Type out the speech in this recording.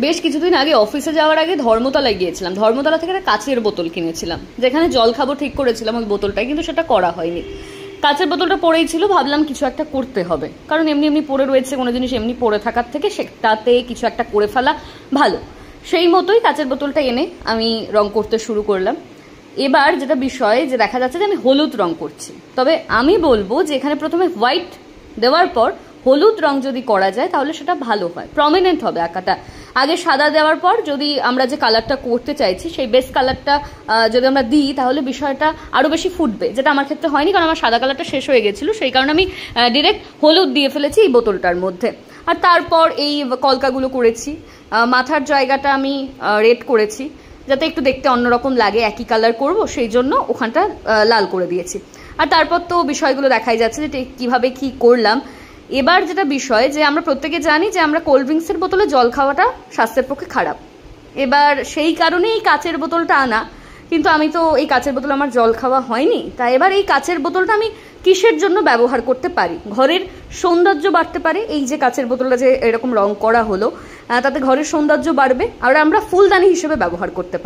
বেশ কিছুদিন আগে অফিসে যাওয়ার আগে ধর্মতলায় গিয়েছিলাম। ধর্মতলা থেকে একটা কাচের বোতল কিনেছিলাম, যেখানে জল খাবো ঠিক করেছিলাম ওই বোতলটায়, কিন্তু সেটা করা হয়নি। কাচের বোতলটা পড়েই ছিল, ভাবলাম কিছু একটা করতে হবে, কারণ এমনি এমনি পড়ে রয়েছে, কোনো জিনিস এমনি পড়ে থাকার থেকে সেটাতে কিছু একটা করে ফেলা ভালো। সেই মতোই কাচের বোতলটা এনে আমি রং করতে শুরু করলাম। এবার যেটা বিষয় যে দেখা যাচ্ছে যে আমি হলুদ রং করছি, তবে আমি বলবো যে এখানে প্রথমে হোয়াইট দেওয়ার পর হলুদ রং যদি করা যায় তাহলে সেটা ভালো হয়, প্রমিনেন্ট হবে আঁকাটা। আগে সাদা দেওয়ার পর যদি আমরা যে কালারটা করতে চাইছি সেই বেস কালারটা যদি আমরা দিই তাহলে বিষয়টা আরও বেশি ফুটবে, যেটা আমার ক্ষেত্রে হয়নি, কারণ আমার সাদা কালারটা শেষ হয়ে গেছিলো, সেই কারণে আমি ডিরেক্ট হলুদ দিয়ে ফেলেছি এই বোতলটার মধ্যে। আর তারপর এই কলকাগুলো করেছি, মাথার জায়গাটা আমি রেড করেছি যাতে একটু দেখতে অন্যরকম লাগে, একই কালার করব সেই জন্য ওখানটা লাল করে দিয়েছি। আর তারপর তো বিষয়গুলো দেখাই যাচ্ছে যে কীভাবে কি করলাম। এবার যেটা বিষয় যে আমরা প্রত্যেকে জানি যে আমরা কোল্ড ড্রিঙ্কসের বোতলে জল খাওয়াটা স্বাস্থ্যের পক্ষে খারাপ। এবার সেই কারণেই এই কাচের বোতলটা আনা, কিন্তু আমি তো এই কাচের বোতলে আমার জল খাওয়া হয়নি, তাই এবার এই কাচের বোতলটা আমি কিসের জন্য ব্যবহার করতে পারি? ঘরের সৌন্দর্য বাড়তে পারে, এই যে কাচের বোতলটা যে এরকম রং করা হলো তাতে ঘরের সৌন্দর্য বাড়বে, আর আমরা ফুলদানি হিসেবে ব্যবহার করতে পারি।